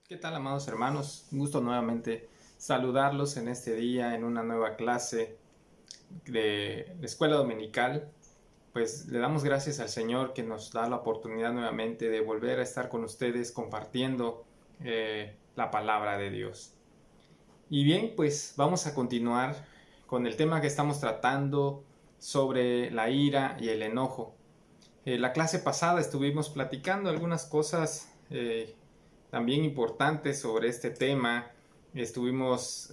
¿Qué tal, amados hermanos? Un gusto nuevamente saludarlos en este día, en una nueva clase de la escuela dominical. Pues le damos gracias al Señor que nos da la oportunidad nuevamente de volver a estar con ustedes compartiendo la palabra de Dios. Y bien, pues vamos a continuar con el tema que estamos tratando sobre la ira y el enojo. La clase pasada estuvimos platicando algunas cosas también importantes sobre este tema. Estuvimos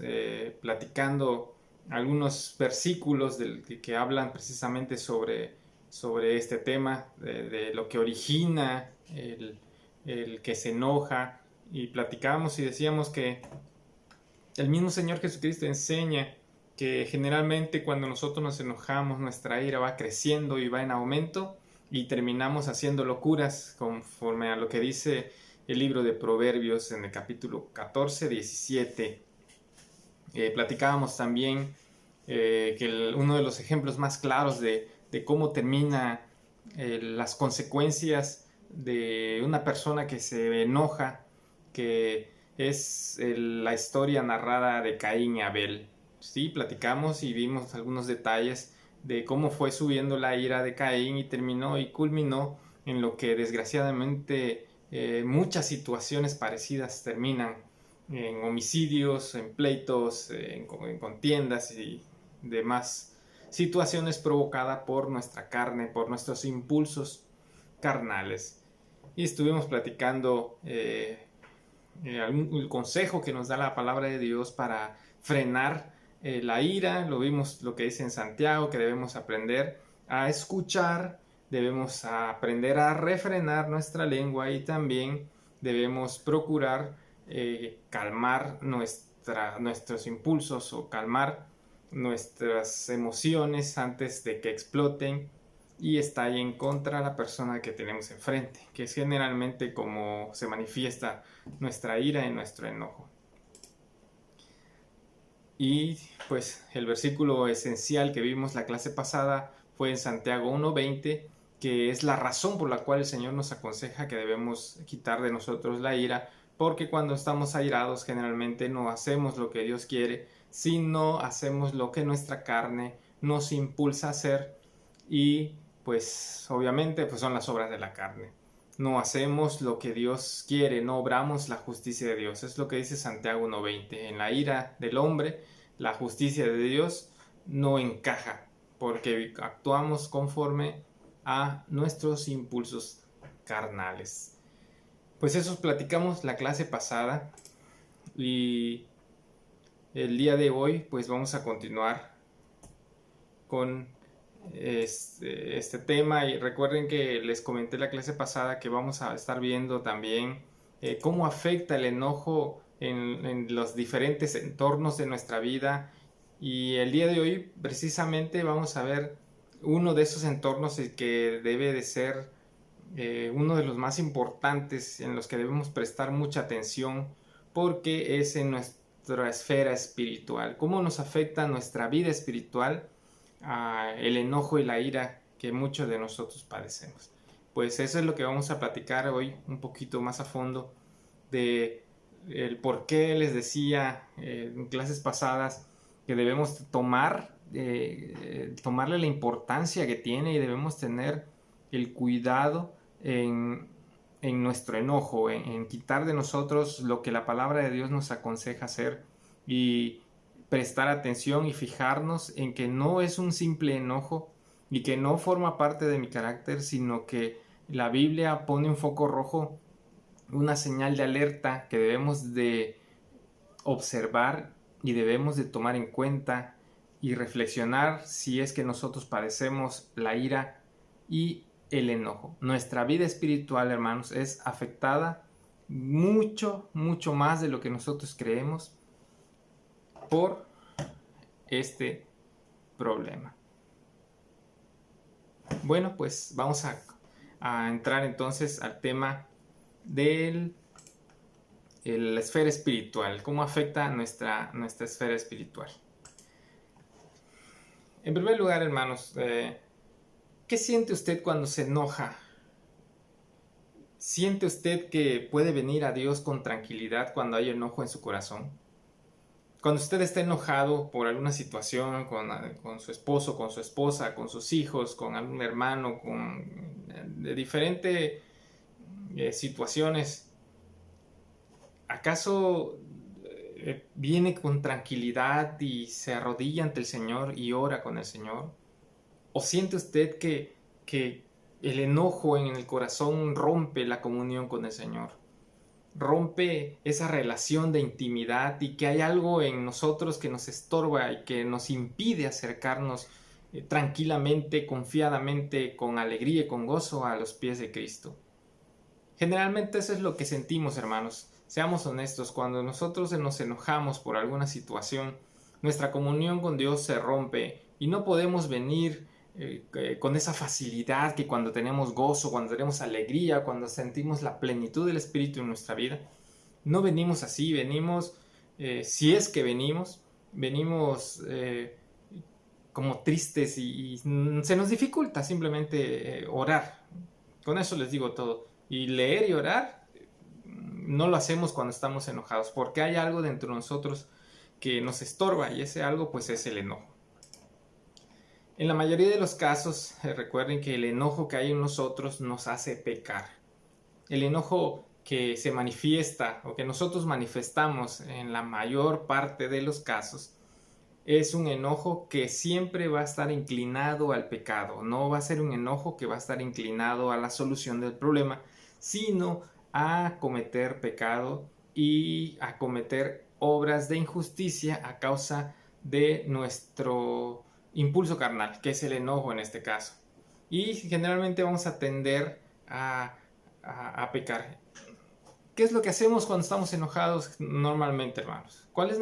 platicando algunos versículos que hablan precisamente sobre este tema, de lo que origina el que se enoja. Y platicábamos y decíamos que el mismo Señor Jesucristo enseña que generalmente cuando nosotros nos enojamos, nuestra ira va creciendo y va en aumento y terminamos haciendo locuras conforme a lo que dice el libro de Proverbios en el capítulo 14, 17. Platicábamos también que uno de los ejemplos más claros de cómo termina las consecuencias de una persona que se enoja, que es la historia narrada de Caín y Abel. Sí, platicamos y vimos algunos detalles de cómo fue subiendo la ira de Caín y terminó y culminó en lo que desgraciadamente muchas situaciones parecidas terminan en homicidios, en pleitos, en contiendas y demás situaciones provocadas por nuestra carne, por nuestros impulsos carnales. Y estuvimos platicando el consejo que nos da la palabra de Dios para frenar la ira. Lo vimos lo que dice en Santiago, que debemos aprender a escuchar, debemos aprender a refrenar nuestra lengua y también debemos procurar calmar nuestros impulsos o calmar nuestras emociones antes de que exploten y estallen contra la persona que tenemos enfrente, que es generalmente como se manifiesta nuestra ira y nuestro enojo. Y pues el versículo esencial que vimos la clase pasada fue en Santiago 1:20, que es la razón por la cual el Señor nos aconseja que debemos quitar de nosotros la ira, porque cuando estamos airados generalmente no hacemos lo que Dios quiere, sino hacemos lo que nuestra carne nos impulsa a hacer y pues obviamente pues son las obras de la carne. No hacemos lo que Dios quiere, no obramos la justicia de Dios. Es lo que dice Santiago 1:20. En la ira del hombre, la justicia de Dios no encaja, porque actuamos conforme a nuestros impulsos carnales. Pues eso platicamos la clase pasada y el día de hoy pues vamos a continuar con este tema y recuerden que les comenté la clase pasada que vamos a estar viendo también cómo afecta el enojo en los diferentes entornos de nuestra vida y el día de hoy precisamente vamos a ver uno de esos entornos que debe de ser uno de los más importantes en los que debemos prestar mucha atención porque es en nuestra esfera espiritual, cómo nos afecta nuestra vida espiritual el enojo y la ira que muchos de nosotros padecemos. Pues eso es lo que vamos a platicar hoy un poquito más a fondo de el por qué les decía en clases pasadas que debemos tomarle la importancia que tiene y debemos tener el cuidado en nuestro enojo, en quitar de nosotros lo que la palabra de Dios nos aconseja hacer y prestar atención y fijarnos en que no es un simple enojo y que no forma parte de mi carácter, sino que la Biblia pone un foco rojo, una señal de alerta que debemos de observar y debemos de tomar en cuenta y reflexionar si es que nosotros padecemos la ira y el enojo. Nuestra vida espiritual, hermanos, es afectada mucho, mucho más de lo que nosotros creemos por este problema. Bueno, pues vamos a entrar entonces al tema de la esfera espiritual, cómo afecta nuestra esfera espiritual. En primer lugar, hermanos, ¿qué siente usted cuando se enoja? ¿Siente usted que puede venir a Dios con tranquilidad cuando hay enojo en su corazón? Cuando usted está enojado por alguna situación, con su esposo, con su esposa, con sus hijos, con algún hermano, de diferentes situaciones, ¿acaso viene con tranquilidad y se arrodilla ante el Señor y ora con el Señor? ¿O siente usted que el enojo en el corazón rompe la comunión con el Señor? Rompe esa relación de intimidad y que hay algo en nosotros que nos estorba y que nos impide acercarnos tranquilamente, confiadamente, con alegría y con gozo a los pies de Cristo. Generalmente eso es lo que sentimos, hermanos. Seamos honestos, cuando nosotros nos enojamos por alguna situación, nuestra comunión con Dios se rompe y no podemos venir con esa facilidad que cuando tenemos gozo, cuando tenemos alegría, cuando sentimos la plenitud del Espíritu en nuestra vida. No venimos así, venimos, si es que venimos como tristes y se nos dificulta simplemente orar. Con eso les digo todo. Y leer y orar no lo hacemos cuando estamos enojados, porque hay algo dentro de nosotros que nos estorba y ese algo pues es el enojo. En la mayoría de los casos, recuerden que el enojo que hay en nosotros nos hace pecar. El enojo que se manifiesta o que nosotros manifestamos en la mayor parte de los casos es un enojo que siempre va a estar inclinado al pecado. No va a ser un enojo que va a estar inclinado a la solución del problema, sino a cometer pecado y a cometer obras de injusticia a causa de nuestro impulso carnal, que es el enojo en este caso. Y generalmente vamos a tender a pecar. ¿Qué es lo que hacemos cuando estamos enojados normalmente, hermanos? ¿Cuál es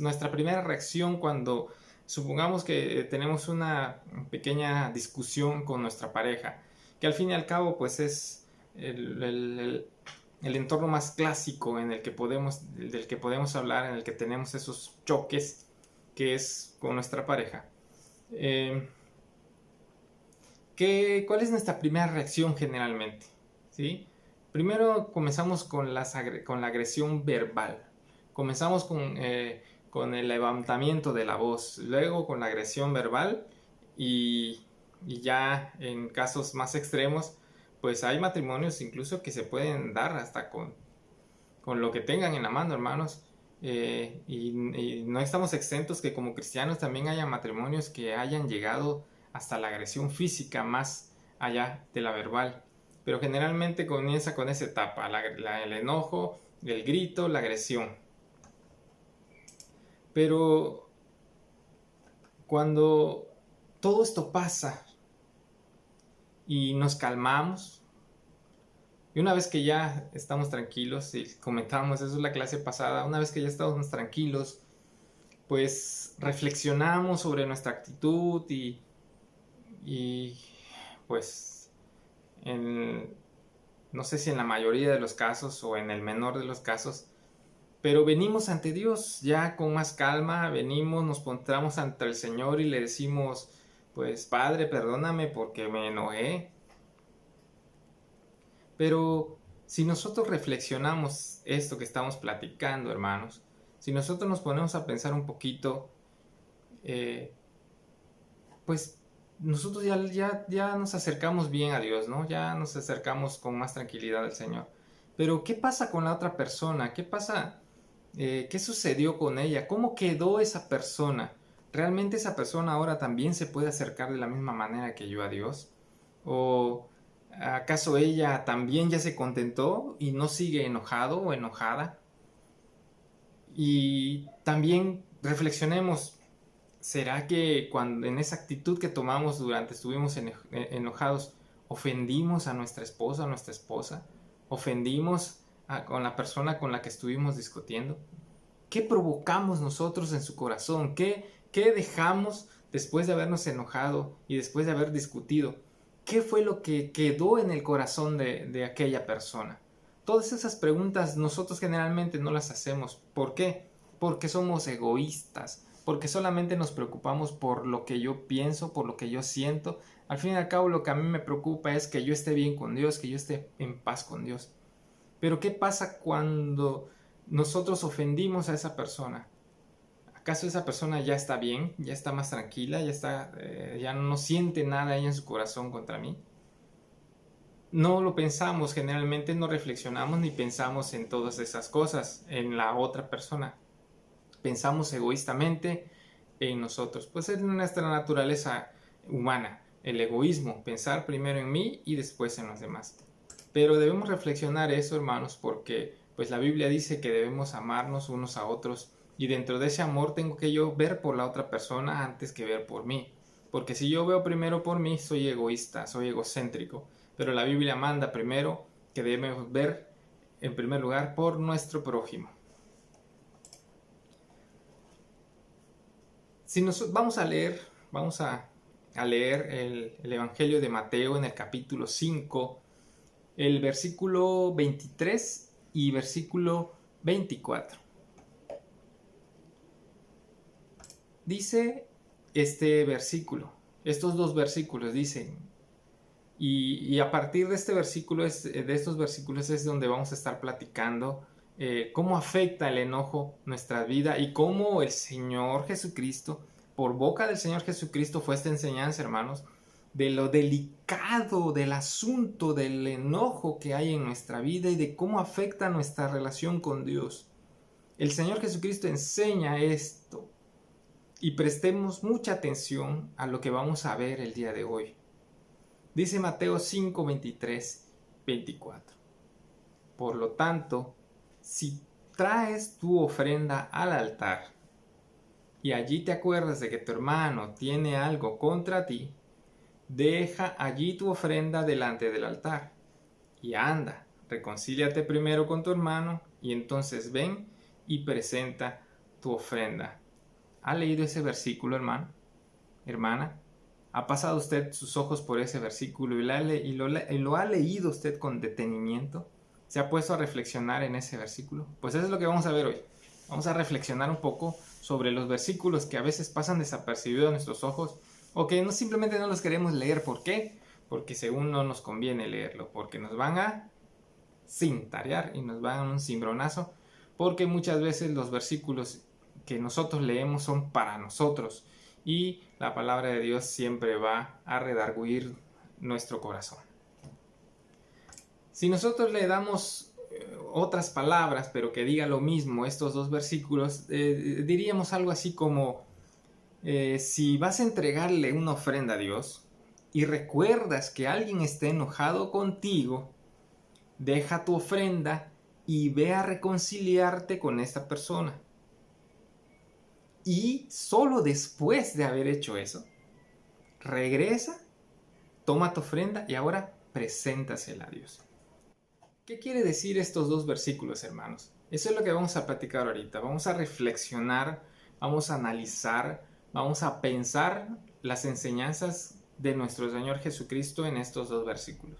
nuestra primera reacción cuando supongamos que tenemos una pequeña discusión con nuestra pareja? Que al fin y al cabo pues es el entorno más clásico del que podemos hablar, en el que tenemos esos choques, que es con nuestra pareja. ¿Cuál es nuestra primera reacción generalmente? ¿Sí? Primero comenzamos con la agresión verbal. Comenzamos con el levantamiento de la voz, luego con la agresión verbal y ya en casos más extremos, pues hay matrimonios incluso que se pueden dar hasta con lo que tengan en la mano, hermanos. Y no estamos exentos que como cristianos también haya matrimonios que hayan llegado hasta la agresión física más allá de la verbal. Pero generalmente comienza con esa etapa, el enojo, el grito, la agresión. Pero cuando todo esto pasa y nos calmamos, y una vez que ya estamos tranquilos, y comentábamos eso en la clase pasada, una vez que ya estamos tranquilos, pues reflexionamos sobre nuestra actitud y pues no sé si en la mayoría de los casos o en el menor de los casos, pero venimos ante Dios ya con más calma, nos postramos ante el Señor y le decimos, pues Padre, perdóname porque me enojé. Pero si nosotros reflexionamos esto que estamos platicando, hermanos, si nosotros nos ponemos a pensar un poquito, pues nosotros ya nos acercamos bien a Dios, ¿no? Ya nos acercamos con más tranquilidad al Señor. Pero ¿qué pasa con la otra persona? ¿Qué pasa? ¿Qué sucedió con ella? ¿Cómo quedó esa persona? ¿Realmente esa persona ahora también se puede acercar de la misma manera que yo a Dios? ¿O acaso ella también ya se contentó y no sigue enojado o enojada? Y también reflexionemos, ¿será que cuando en esa actitud que tomamos durante estuvimos enojados, ofendimos a nuestra esposa, a nuestra esposa? ¿Ofendimos con la persona con la que estuvimos discutiendo? ¿Qué provocamos nosotros en su corazón? ¿Qué dejamos después de habernos enojado y después de haber discutido? ¿Qué fue lo que quedó en el corazón de aquella persona? Todas esas preguntas nosotros generalmente no las hacemos. ¿Por qué? Porque somos egoístas, porque solamente nos preocupamos por lo que yo pienso, por lo que yo siento, Al fin y al cabo lo que a mí me preocupa es que yo esté bien con Dios, que yo esté en paz con Dios. Pero ¿qué pasa cuando nosotros ofendimos a esa persona? ¿Acaso esa persona ya está bien? ¿Ya está más tranquila? ¿Ya no siente nada ella en su corazón contra mí? No lo pensamos, generalmente no reflexionamos ni pensamos en todas esas cosas, en la otra persona. Pensamos egoístamente en nosotros. Pues es nuestra naturaleza humana, el egoísmo, pensar primero en mí y después en los demás. Pero debemos reflexionar eso, hermanos, porque pues la Biblia dice que debemos amarnos unos a otros y dentro de ese amor tengo que yo ver por la otra persona antes que ver por mí. Porque si yo veo primero por mí, soy egoísta, soy egocéntrico. Pero la Biblia manda primero que debemos ver en primer lugar por nuestro prójimo. Si nos vamos a leer, el Evangelio de Mateo en el capítulo 5, el versículo 23 y versículo 24. Dice este versículo, estos dos versículos dicen, y a partir de de estos versículos es donde vamos a estar platicando cómo afecta el enojo nuestra vida y cómo el Señor Jesucristo, por boca del Señor Jesucristo fue esta enseñanza, hermanos, de lo delicado del asunto del enojo que hay en nuestra vida y de cómo afecta nuestra relación con Dios. El Señor Jesucristo enseña esto y prestemos mucha atención a lo que vamos a ver el día de hoy. Dice Mateo 5, 23, 24. Por lo tanto, si traes tu ofrenda al altar y allí te acuerdas de que tu hermano tiene algo contra ti, deja allí tu ofrenda delante del altar y anda, reconcíliate primero con tu hermano y entonces ven y presenta tu ofrenda. ¿Ha leído ese versículo, hermano? Hermana, ¿ha pasado usted sus ojos por ese versículo y lo ha leído usted con detenimiento? ¿Se ha puesto a reflexionar en ese versículo? Pues eso es lo que vamos a ver hoy. Vamos a reflexionar un poco sobre los versículos que a veces pasan desapercibidos a nuestros ojos o que no simplemente no los queremos leer. ¿Por qué? Porque según no nos conviene leerlo, porque nos van a cintarear y nos van a un cimbronazo, porque muchas veces los versículos que nosotros leemos son para nosotros y la palabra de Dios siempre va a redarguir nuestro corazón. Si nosotros le damos otras palabras, pero que diga lo mismo, estos dos versículos, diríamos algo así como, si vas a entregarle una ofrenda a Dios y recuerdas que alguien esté enojado contigo, deja tu ofrenda y ve a reconciliarte con esta persona. Y solo después de haber hecho eso, regresa, toma tu ofrenda y ahora preséntasela a Dios. ¿Qué quiere decir estos dos versículos, hermanos? Eso es lo que vamos a platicar ahorita. Vamos a reflexionar, vamos a analizar, vamos a pensar las enseñanzas de nuestro Señor Jesucristo en estos dos versículos.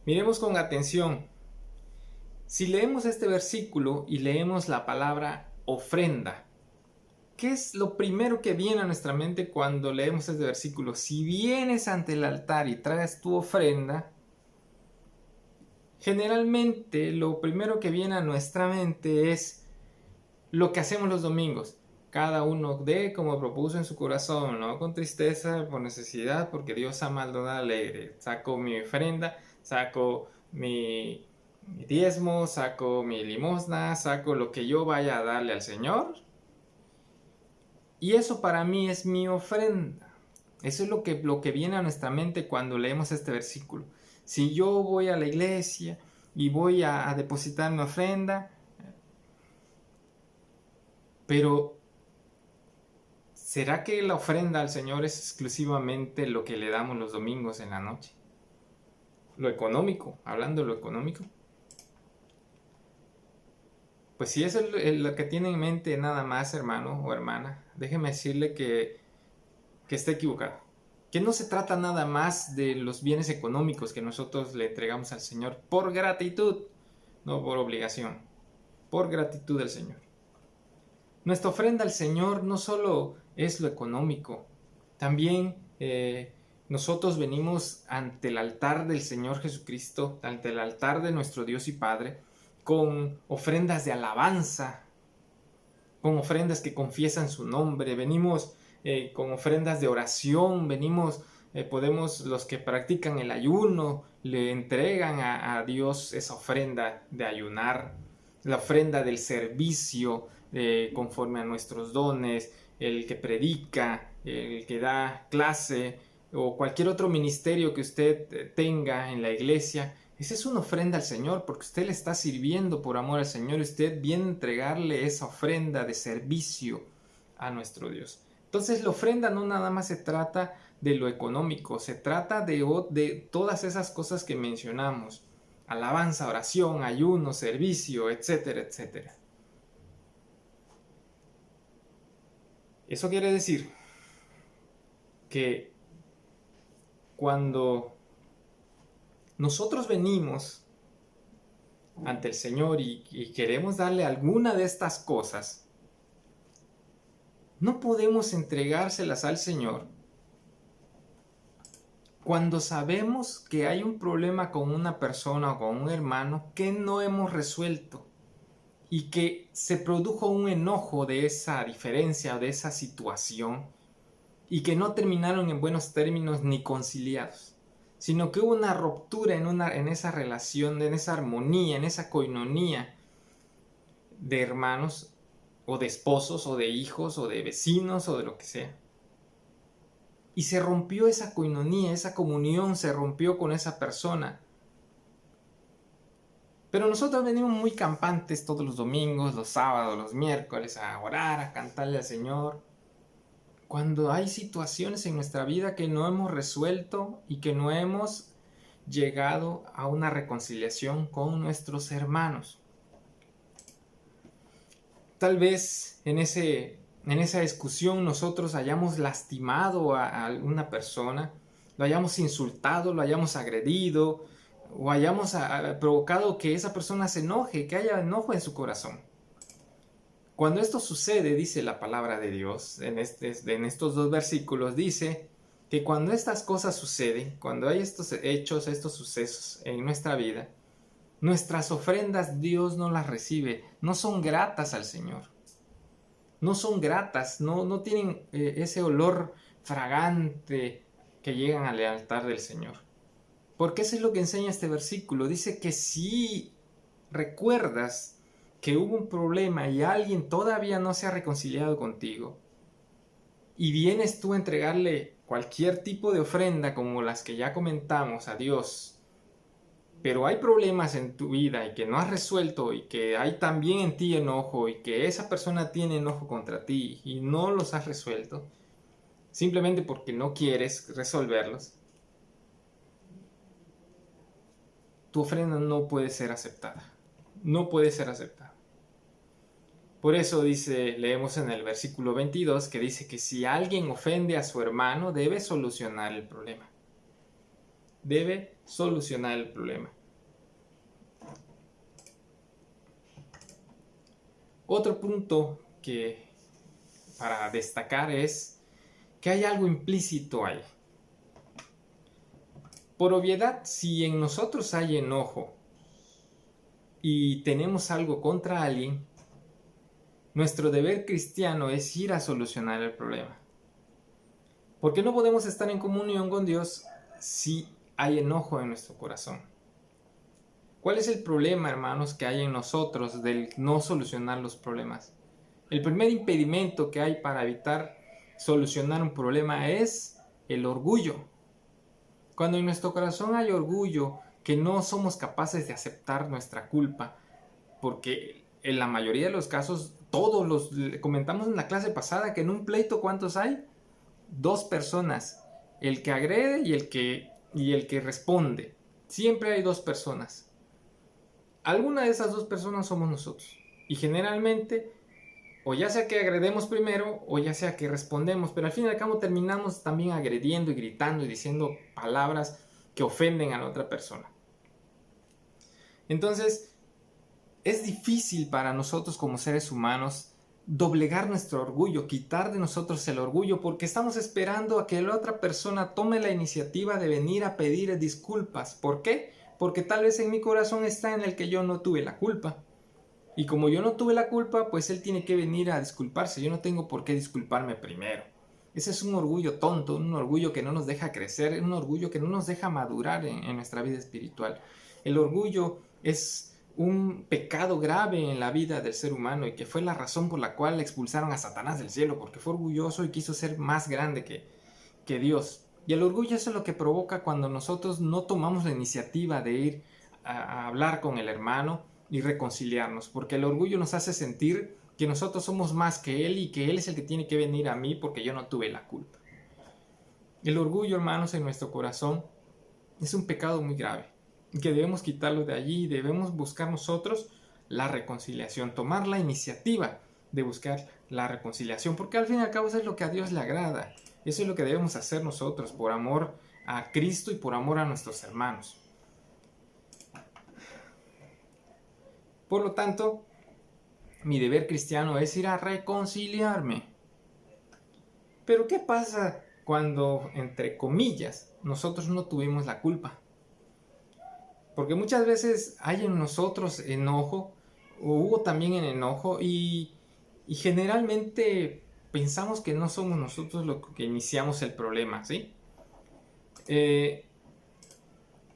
Miremos con atención. Si leemos este versículo y leemos la palabra ofrenda, ¿qué es lo primero que viene a nuestra mente cuando leemos este versículo? Si vienes ante el altar y traes tu ofrenda, generalmente lo primero que viene a nuestra mente es lo que hacemos los domingos. Cada uno dé como propuso en su corazón, no con tristeza, por necesidad, porque Dios ama al dador alegre. Saco mi ofrenda, saco mi diezmo, saco mi limosna, saco lo que yo vaya a darle al Señor. Y eso para mí es mi ofrenda. Eso es lo que viene a nuestra mente cuando leemos este versículo. Si yo voy a la iglesia y voy a depositar mi ofrenda, pero ¿será que la ofrenda al Señor es exclusivamente lo que le damos los domingos en la noche? Lo económico, hablando de lo económico. Pues si eso es lo que tiene en mente nada más, hermano o hermana, déjeme decirle que está equivocado. Que no se trata nada más de los bienes económicos que nosotros le entregamos al Señor por gratitud, no por obligación, por gratitud al Señor. Nuestra ofrenda al Señor no solo es lo económico, también nosotros venimos ante el altar del Señor Jesucristo, ante el altar de nuestro Dios y Padre, con ofrendas de alabanza, con ofrendas que confiesan su nombre, venimos con ofrendas de oración, venimos, los que practican el ayuno, le entregan a Dios esa ofrenda de ayunar, la ofrenda del servicio conforme a nuestros dones, el que predica, el que da clase o cualquier otro ministerio que usted tenga en la iglesia. Esa es una ofrenda al Señor porque usted le está sirviendo por amor al Señor y usted viene a entregarle esa ofrenda de servicio a nuestro Dios. Entonces la ofrenda no nada más se trata de lo económico, se trata de todas esas cosas que mencionamos. Alabanza, oración, ayuno, servicio, etcétera, etcétera. Eso quiere decir que cuando nosotros venimos ante el Señor y queremos darle alguna de estas cosas, no podemos entregárselas al Señor cuando sabemos que hay un problema con una persona o con un hermano que no hemos resuelto y que se produjo un enojo de esa diferencia o de esa situación y que no terminaron en buenos términos ni conciliados, sino que hubo una ruptura en esa relación, en esa armonía, en esa coinonía de hermanos o de esposos o de hijos o de vecinos o de lo que sea. Y se rompió esa coinonía, esa comunión se rompió con esa persona. Pero nosotros venimos muy campantes todos los domingos, los sábados, los miércoles a orar, a cantarle al Señor. Cuando hay situaciones en nuestra vida que no hemos resuelto y que no hemos llegado a una reconciliación con nuestros hermanos. Tal vez en esa discusión nosotros hayamos lastimado a alguna persona, lo hayamos insultado, lo hayamos agredido o hayamos provocado que esa persona se enoje, que haya enojo en su corazón. Cuando esto sucede, dice la palabra de Dios, en estos dos versículos, dice que cuando estas cosas suceden, cuando hay estos hechos, estos sucesos en nuestra vida, nuestras ofrendas Dios no las recibe, no son gratas al Señor. No son gratas, no tienen ese olor fragante que llegan al altar del Señor. Porque eso es lo que enseña este versículo. Dice que si recuerdas que hubo un problema y alguien todavía no se ha reconciliado contigo y vienes tú a entregarle cualquier tipo de ofrenda como las que ya comentamos a Dios, pero hay problemas en tu vida y que no has resuelto y que hay también en ti enojo y que esa persona tiene enojo contra ti y no los has resuelto simplemente porque no quieres resolverlos, tu ofrenda no puede ser aceptada. No puede ser aceptada. Por eso leemos en el versículo 22 que dice que si alguien ofende a su hermano, debe solucionar el problema. Debe solucionar el problema. Otro punto que para destacar es que hay algo implícito ahí. Por obviedad, si en nosotros hay enojo y tenemos algo contra alguien, nuestro deber cristiano es ir a solucionar el problema. Porque no podemos estar en comunión con Dios si hay enojo en nuestro corazón. ¿Cuál es el problema, hermanos, que hay en nosotros del no solucionar los problemas? El primer impedimento que hay para evitar solucionar un problema es el orgullo. Cuando en nuestro corazón hay orgullo, que no somos capaces de aceptar nuestra culpa, porque en la mayoría de los casos, comentamos en la clase pasada que en un pleito, ¿cuántos hay? 2 personas, el que agrede y el que responde. Siempre hay 2 personas. Alguna de esas 2 personas somos nosotros. Y generalmente, o ya sea que agredemos primero, o ya sea que respondemos, pero al fin y al cabo terminamos también agrediendo y gritando y diciendo palabras que ofenden a la otra persona. Entonces, es difícil para nosotros como seres humanos doblegar nuestro orgullo, quitar de nosotros el orgullo, porque estamos esperando a que la otra persona tome la iniciativa de venir a pedir disculpas. ¿Por qué? Porque tal vez en mi corazón está en el que yo no tuve la culpa. Y como yo no tuve la culpa, pues él tiene que venir a disculparse. Yo no tengo por qué disculparme primero. Ese es un orgullo tonto, un orgullo que no nos deja crecer, un orgullo que no nos deja madurar en nuestra vida espiritual. El orgullo es un pecado grave en la vida del ser humano y que fue la razón por la cual expulsaron a Satanás del cielo, porque fue orgulloso y quiso ser más grande que Dios. Y el orgullo es lo que provoca cuando nosotros no tomamos la iniciativa de ir a hablar con el hermano y reconciliarnos, porque el orgullo nos hace sentir que nosotros somos más que él y que él es el que tiene que venir a mí porque yo no tuve la culpa. El orgullo, hermanos, en nuestro corazón es un pecado muy grave, que debemos quitarlo de allí y debemos buscar nosotros la reconciliación, tomar la iniciativa de buscar la reconciliación, porque al fin y al cabo eso es lo que a Dios le agrada, eso es lo que debemos hacer nosotros por amor a Cristo y por amor a nuestros hermanos. Por lo tanto, mi deber cristiano es ir a reconciliarme. Pero ¿qué pasa cuando, entre comillas, nosotros no tuvimos la culpa? Porque muchas veces hay en nosotros enojo, o hubo también en enojo, y generalmente pensamos que no somos nosotros los que iniciamos el problema, ¿sí?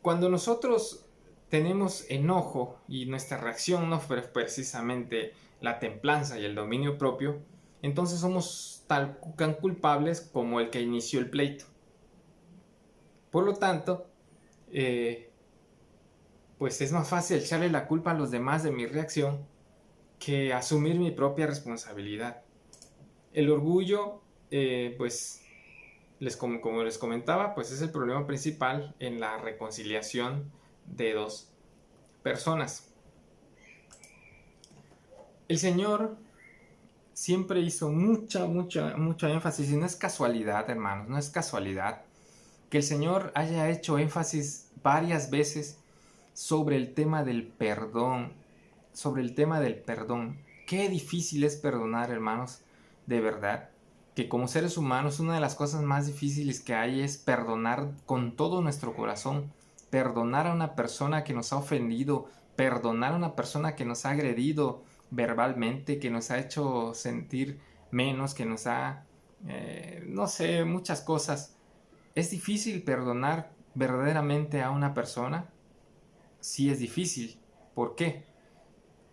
Cuando nosotros tenemos enojo y nuestra reacción no fue precisamente la templanza y el dominio propio, entonces somos tan culpables como el que inició el pleito. Por lo tanto, pues es más fácil echarle la culpa a los demás de mi reacción que asumir mi propia responsabilidad. El orgullo, pues, como les comentaba, pues es el problema principal en la reconciliación de dos personas. El Señor siempre hizo mucha énfasis, y no es casualidad, hermanos, no es casualidad que el Señor haya hecho énfasis varias veces sobre el tema del perdón, Qué difícil es perdonar, hermanos, de verdad, que como seres humanos una de las cosas más difíciles que hay es perdonar con todo nuestro corazón, perdonar a una persona que nos ha ofendido, perdonar a una persona que nos ha agredido verbalmente, que nos ha hecho sentir menos, que nos ha, no sé, muchas cosas. ¿Es difícil perdonar verdaderamente a una persona? Sí es difícil. ¿Por qué?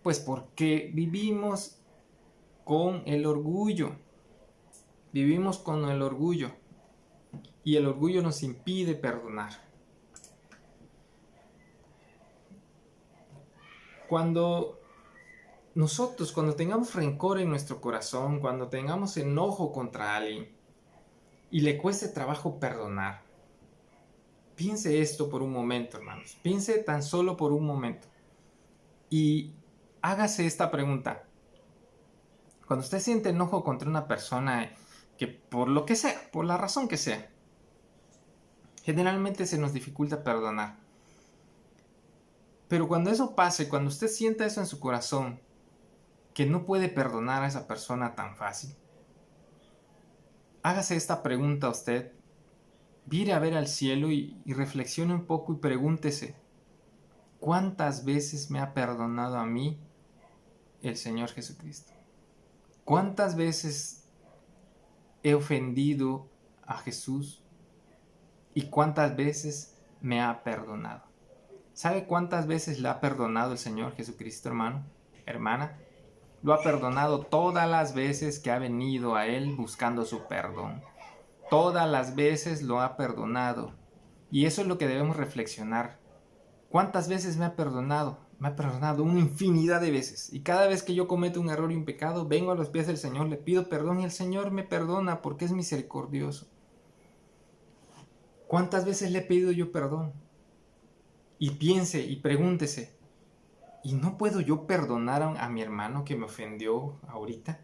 Pues porque vivimos con el orgullo. Vivimos con el orgullo. Y el orgullo nos impide perdonar. Cuando tengamos rencor en nuestro corazón, cuando tengamos enojo contra alguien y le cueste trabajo perdonar, piense esto por un momento, hermanos. Piense tan solo por un momento. Y hágase esta pregunta. Cuando usted siente enojo contra una persona que por lo que sea, por la razón que sea, generalmente se nos dificulta perdonar. Pero cuando eso pase, cuando usted sienta eso en su corazón, que no puede perdonar a esa persona tan fácil, hágase esta pregunta a usted, mire a ver al cielo y reflexione un poco y pregúntese, ¿cuántas veces me ha perdonado a mí el Señor Jesucristo? ¿Cuántas veces he ofendido a Jesús? ¿Y cuántas veces me ha perdonado? ¿Sabe cuántas veces le ha perdonado el Señor Jesucristo, hermano, hermana? Lo ha perdonado todas las veces que ha venido a Él buscando su perdón. Todas las veces lo ha perdonado. Y eso es lo que debemos reflexionar. ¿Cuántas veces me ha perdonado? Me ha perdonado una infinidad de veces. Y cada vez que yo cometo un error y un pecado, vengo a los pies del Señor, le pido perdón y el Señor me perdona porque es misericordioso. ¿Cuántas veces le he pedido yo perdón? Y piense y pregúntese, ¿y no puedo yo perdonar a mi hermano que me ofendió ahorita?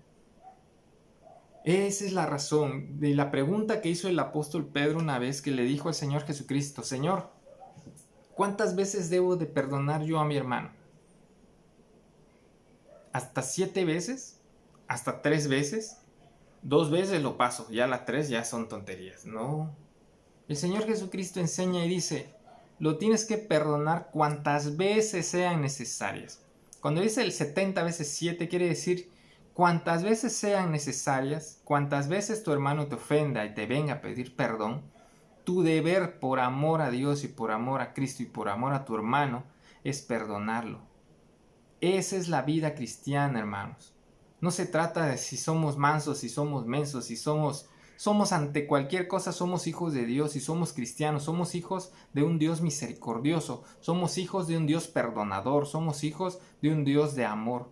Esa es la razón de la pregunta que hizo el apóstol Pedro una vez que le dijo al Señor Jesucristo, Señor, ¿cuántas veces debo de perdonar yo a mi hermano? ¿Hasta 7 veces? hasta 3 veces, 2 veces lo paso, ya las 3 ya son tonterías. No, el Señor Jesucristo enseña y dice, lo tienes que perdonar cuantas veces sean necesarias. Cuando dice el 70 veces 7 quiere decir cuantas veces sean necesarias, cuantas veces tu hermano te ofenda y te venga a pedir perdón, tu deber por amor a Dios y por amor a Cristo y por amor a tu hermano es perdonarlo. Esa es la vida cristiana, hermanos. No se trata de si somos mansos, si somos mensos, si somos ante cualquier cosa, somos hijos de Dios y somos cristianos, somos hijos de un Dios misericordioso, somos hijos de un Dios perdonador, somos hijos de un Dios de amor.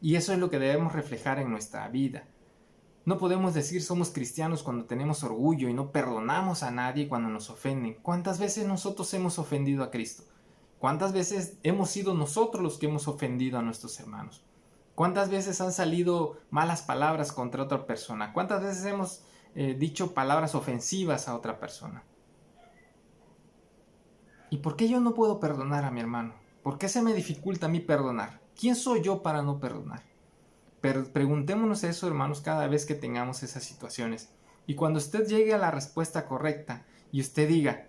Y eso es lo que debemos reflejar en nuestra vida. No podemos decir somos cristianos cuando tenemos orgullo y no perdonamos a nadie cuando nos ofenden. ¿Cuántas veces nosotros hemos ofendido a Cristo? ¿Cuántas veces hemos sido nosotros los que hemos ofendido a nuestros hermanos? ¿Cuántas veces han salido malas palabras contra otra persona? ¿Cuántas veces hemos dicho palabras ofensivas a otra persona? ¿Y por qué yo no puedo perdonar a mi hermano? ¿Por qué se me dificulta a mí perdonar? ¿Quién soy yo para no perdonar? Pero preguntémonos eso, hermanos, cada vez que tengamos esas situaciones. Y cuando usted llegue a la respuesta correcta y usted diga,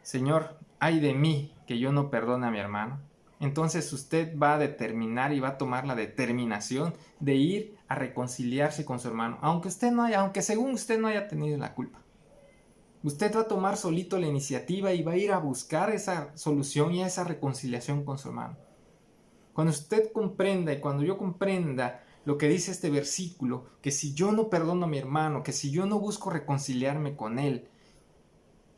Señor, ay de mí que yo no perdone a mi hermano, entonces usted va a determinar y va a tomar la determinación de ir a reconciliarse con su hermano, aunque según usted no haya tenido la culpa. Usted va a tomar solito la iniciativa y va a ir a buscar esa solución y esa reconciliación con su hermano. Cuando usted comprenda y cuando yo comprenda lo que dice este versículo, que si yo no perdono a mi hermano, que si yo no busco reconciliarme con él,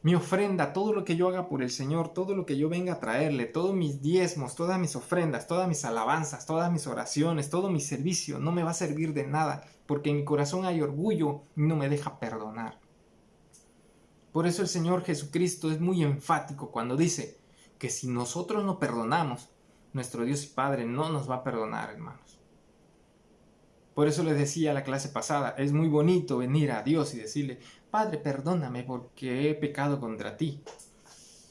mi ofrenda, todo lo que yo haga por el Señor, todo lo que yo venga a traerle, todos mis diezmos, todas mis ofrendas, todas mis alabanzas, todas mis oraciones, todo mi servicio, no me va a servir de nada, porque en mi corazón hay orgullo y no me deja perdonar. Por eso el Señor Jesucristo es muy enfático cuando dice que si nosotros no perdonamos, nuestro Dios y Padre no nos va a perdonar, hermanos. Por eso les decía la clase pasada, es muy bonito venir a Dios y decirle, Padre, perdóname porque he pecado contra ti.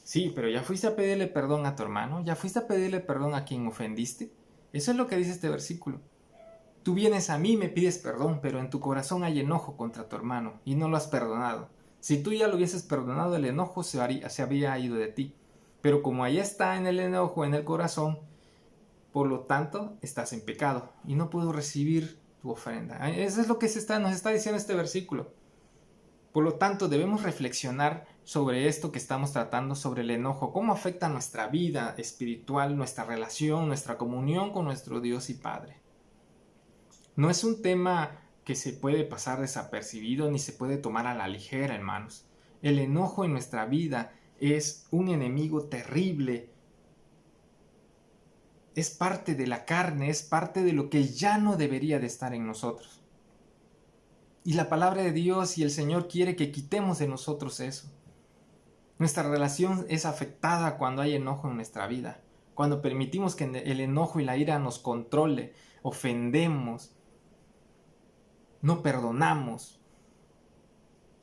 Sí, pero ¿ya fuiste a pedirle perdón a tu hermano? ¿Ya fuiste a pedirle perdón a quien ofendiste? Eso es lo que dice este versículo. Tú vienes a mí y me pides perdón, pero en tu corazón hay enojo contra tu hermano y no lo has perdonado. Si tú ya lo hubieses perdonado, el enojo se había ido de ti. Pero como ahí está en el enojo, en el corazón, por lo tanto, estás en pecado y no puedo recibir tu ofrenda. Eso es lo que nos está diciendo este versículo. Por lo tanto, debemos reflexionar sobre esto que estamos tratando, sobre el enojo, cómo afecta nuestra vida espiritual, nuestra relación, nuestra comunión con nuestro Dios y Padre. No es un tema que se puede pasar desapercibido ni se puede tomar a la ligera, hermanos. El enojo en nuestra vida es un enemigo terrible. Es parte de la carne, es parte de lo que ya no debería de estar en nosotros. Y la palabra de Dios y el Señor quiere que quitemos de nosotros eso. Nuestra relación es afectada cuando hay enojo en nuestra vida. Cuando permitimos que el enojo y la ira nos controle, ofendemos, no perdonamos.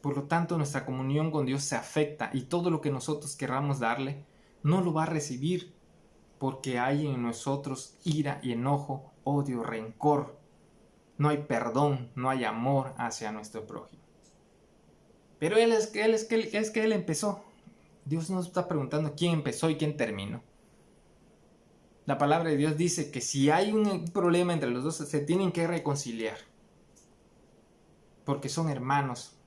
Por lo tanto, nuestra comunión con Dios se afecta y todo lo que nosotros querramos darle no lo va a recibir porque hay en nosotros ira y enojo, odio, rencor. No hay perdón, no hay amor hacia nuestro prójimo. Pero es que Él empezó. Dios nos está preguntando quién empezó y quién terminó. La palabra de Dios dice que si hay un problema entre los dos, se tienen que reconciliar. Porque son hermanos.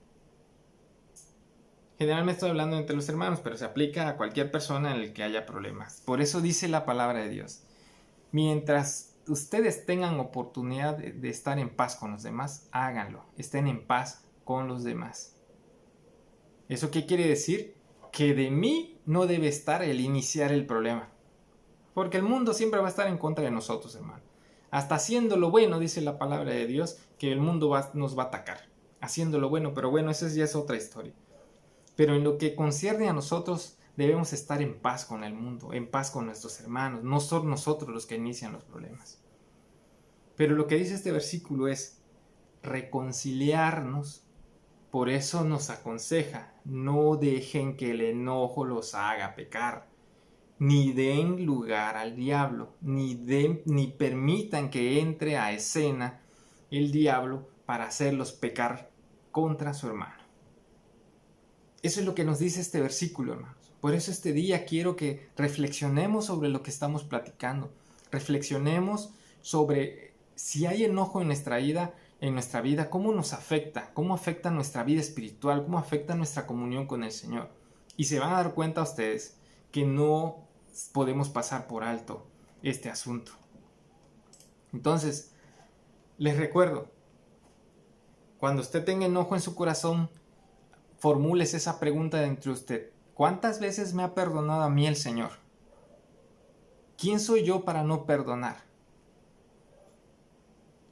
Generalmente estoy hablando entre los hermanos, pero se aplica a cualquier persona en la que haya problemas. Por eso dice la palabra de Dios. Mientras ustedes tengan oportunidad de estar en paz con los demás, háganlo. Estén en paz con los demás. ¿Eso qué quiere decir? Que de mí no debe estar el iniciar el problema. Porque el mundo siempre va a estar en contra de nosotros, hermano. Hasta haciendo lo bueno, dice la palabra de Dios, que el mundo nos va a atacar. Haciendo lo bueno, pero bueno, eso ya es otra historia. Pero en lo que concierne a nosotros, debemos estar en paz con el mundo, en paz con nuestros hermanos. No son nosotros los que inician los problemas. Pero lo que dice este versículo es reconciliarnos. Por eso nos aconseja, no dejen que el enojo los haga pecar. Ni den lugar al diablo, ni permitan que entre a escena el diablo para hacerlos pecar contra su hermano. Eso es lo que nos dice este versículo, hermanos. Por eso este día quiero que reflexionemos sobre lo que estamos platicando. Reflexionemos sobre si hay enojo en nuestra vida, cómo nos afecta, cómo afecta nuestra vida espiritual, cómo afecta nuestra comunión con el Señor. Y se van a dar cuenta ustedes que no podemos pasar por alto este asunto. Entonces, les recuerdo, cuando usted tenga enojo en su corazón, formules esa pregunta dentro de usted. ¿Cuántas veces me ha perdonado a mí el Señor? ¿Quién soy yo para no perdonar?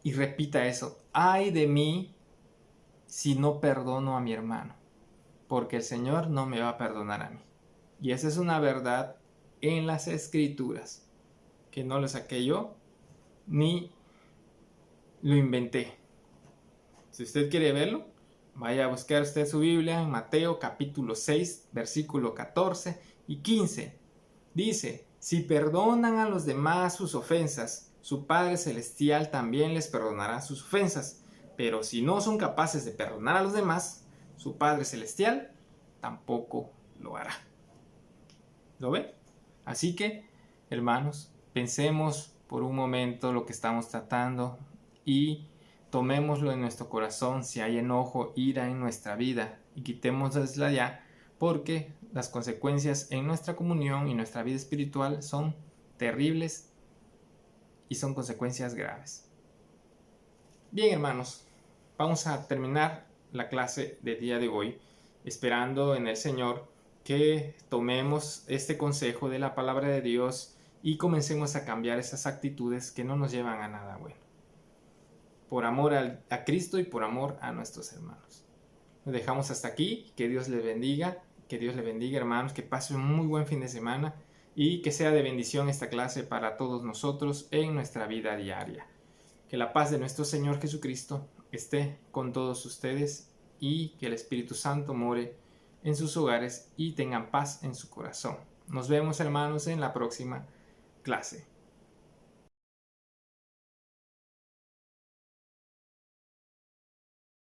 Y repita eso. Ay de mí si no perdono a mi hermano, porque el Señor no me va a perdonar a mí. Y esa es una verdad en las Escrituras, que no lo saqué yo, ni lo inventé. Si usted quiere verlo, vaya a buscar usted su Biblia en Mateo capítulo 6, versículo 14 y 15. Dice, si perdonan a los demás sus ofensas, su Padre Celestial también les perdonará sus ofensas. Pero si no son capaces de perdonar a los demás, su Padre Celestial tampoco lo hará. ¿Lo ven? Así que, hermanos, pensemos por un momento lo que estamos tratando y tomémoslo en nuestro corazón si hay enojo, ira en nuestra vida y quitémosla ya, porque las consecuencias en nuestra comunión y nuestra vida espiritual son terribles y son consecuencias graves. Bien, hermanos, vamos a terminar la clase del día de hoy esperando en el Señor que tomemos este consejo de la palabra de Dios y comencemos a cambiar esas actitudes que no nos llevan a nada bueno. Por amor a Cristo y por amor a nuestros hermanos. Nos dejamos hasta aquí. Que Dios les bendiga. Que Dios les bendiga, hermanos. Que pasen un muy buen fin de semana y que sea de bendición esta clase para todos nosotros en nuestra vida diaria. Que la paz de nuestro Señor Jesucristo esté con todos ustedes y que el Espíritu Santo more en sus hogares y tengan paz en su corazón. Nos vemos, hermanos, en la próxima clase.